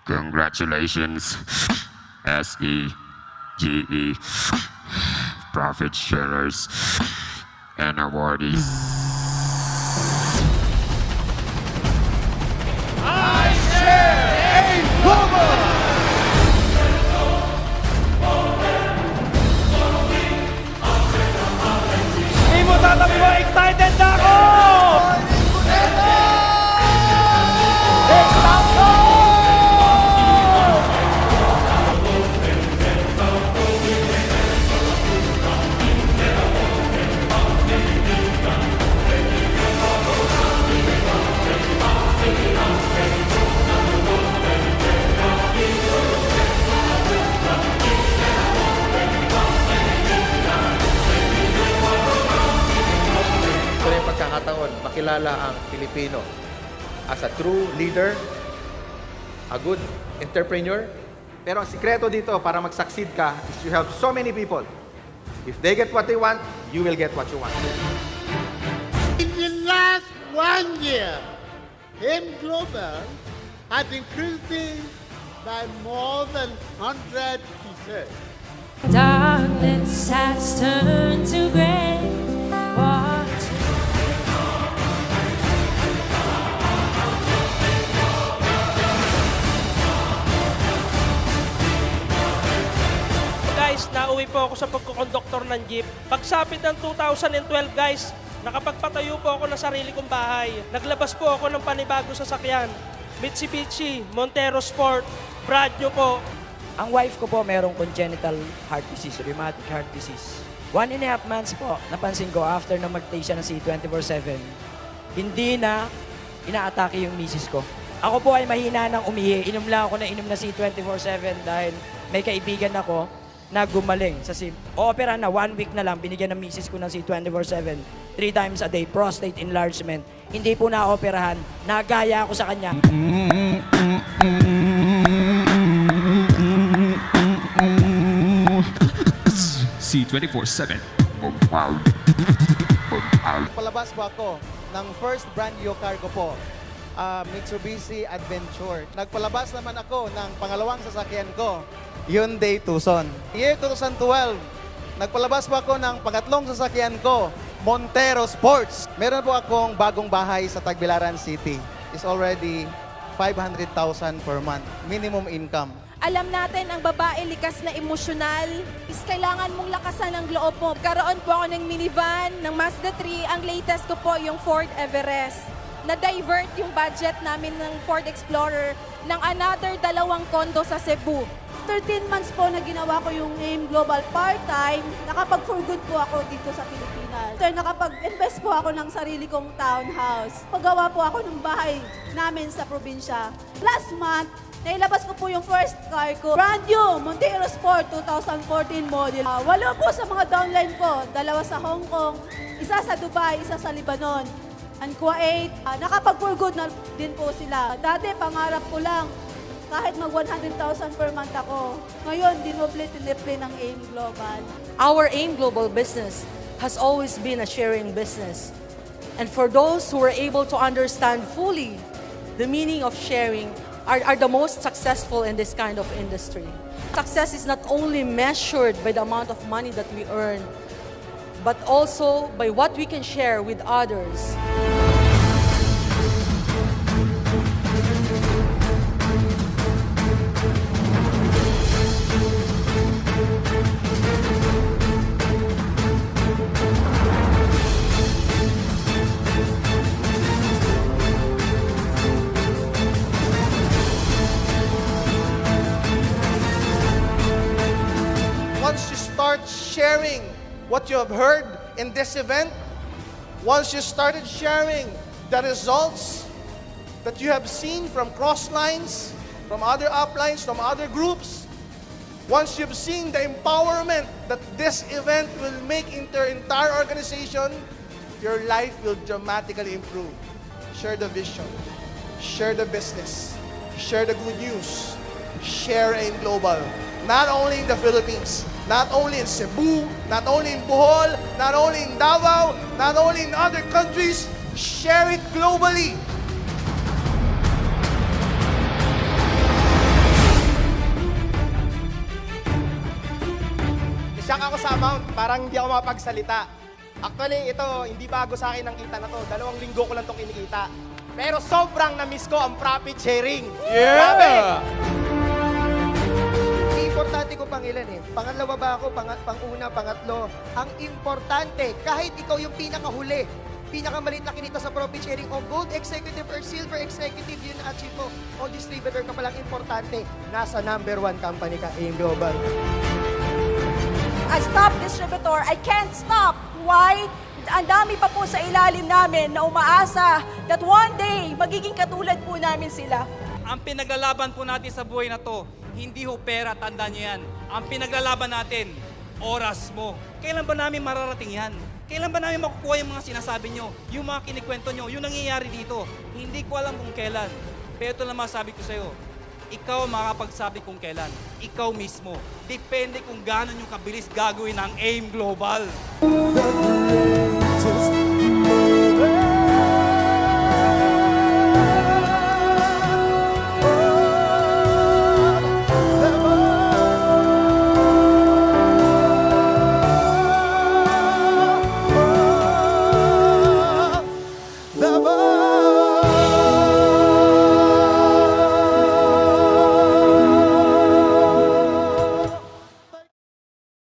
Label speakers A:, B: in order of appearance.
A: Congratulations, SEGE, profit sharers, and awardees.
B: I share a global! Hindi mo tatabi mo, excited na ako!
C: Ito na yung pagkakataon, makilala ang Pilipino as a true leader, a good entrepreneur. Pero ang sikreto dito para mag-succeed ka is you help so many people. If they get what they want, you will get what you want.
D: In the last 1 year, AIM Global has increased by more than 100%.
E: Darkness has turned to gray. Watch.
B: Guys, nauwi po ako sa pagkukonduktor ng jeep. Pagsapit ng 2012 guys, nakapagpatayo po ako ng sarili kong bahay. Naglabas po ako ng panibago sasakyan. Mitsubishi, Montero Sport, brand new po.
F: Ang wife ko po merong congenital heart disease, rheumatic heart disease. 1.5 months po, napansin ko after na mag-take siya ng C24/7, hindi na inaatake yung misis ko. Ako po ay mahina ng umihi. Inom lang ako na inom na C24/7 dahil may kaibigan ako na gumaling sa opera na 1 week na lang, binigyan ng misis ko ng C24/7, 3 times a day, prostate enlargement. Hindi po na-operahan, nagaya ako sa kanya.
A: C24/7.
G: Palabas po ako ng first brand new car ko po, Mitsubishi Adventure. Nagpalabas naman ako ng pangalawang sasakyan ko, Hyundai Tucson. Year 2012, nagpalabas po ako ng pangatlong sasakyan ko, Montero Sports. Meron po akong bagong bahay sa Tagbilaran City. It's already 500,000 per month, minimum income.
H: Alam natin, ang babae likas na emosyonal, is kailangan mong lakasan ang loob mo. Karoon po ako ng minivan, ng Mazda 3, ang latest ko po yung Ford Everest. Na-divert yung budget namin ng Ford Explorer ng another 2 condo sa Cebu.
I: 13 months po na ginawa ko yung AIM Global part-time, nakapag-for good po ako dito sa Pilipinas. So, nakapag-invest po ako ng sarili kong townhouse. Paggawa po ako ng bahay namin sa probinsya. Last month, nailabas ko po yung first car ko. Brand new, Montero Sport 2014 model. 8 po sa mga downline ko. 2 sa Hong Kong, 1 sa Dubai, 1 sa Lebanon. And Kuwait, nakapag-for good na din po sila. Dati, pangarap ko lang, kahit mag 100,000 per month ako. Ngayon, dinoble-tiniple ng AIM Global.
J: Our AIM Global business has always been a sharing business. And for those who were able to understand fully the meaning of sharing, are the most successful in this kind of industry. Success is not only measured by the amount of money that we earn, but also by what we can share with others.
G: Once you start sharing what you have heard in this event, once you started sharing the results that you have seen from Crosslines, from other uplines, from other groups, once you've seen the empowerment that this event will make into your entire organization, your life will dramatically improve. Share the vision, share the business, share the good news, share AIM Global. Not only in the Philippines, not only in Cebu, not only in Bohol, not only in Davao, not only in other countries, share it globally.
K: amount, parang hindi ako makapagsalita. Actually, ito, hindi bago sa akin ang kita na to. 2 linggo ko lang itong kinikita. Pero sobrang na-miss ko ang profit sharing. Grabe!
L: Importante ko pang ilan eh. Pangalawa ba ako, panguna, pangatlo. Ang importante, kahit ikaw yung pinakahuli, pinakamaliit na kinita sa profit sharing o gold executive or silver executive, yun achieve mo. O distributor ka palang importante, nasa number 1 company ka, AIM Global.
M: As top distributor, I can't stop. Why? Ang dami pa po sa ilalim namin na umaasa that one day, magiging katulad po namin sila.
N: Ang pinaglalaban po natin sa buhay na to, hindi ho pera, tandaan niyo yan. Ang pinaglalaban natin, oras mo. Kailan ba namin mararating yan? Kailan ba namin makukuha yung mga sinasabi nyo? Yung mga kinikwento nyo, yung nangyayari dito? Hindi ko alam kung kailan. Pero ito lang masabi ko sa'yo, ikaw makakapagsabi kung kailan. Ikaw mismo. Depende kung gano'n yung kabilis gagawin ng AIM Global.
O: The greatest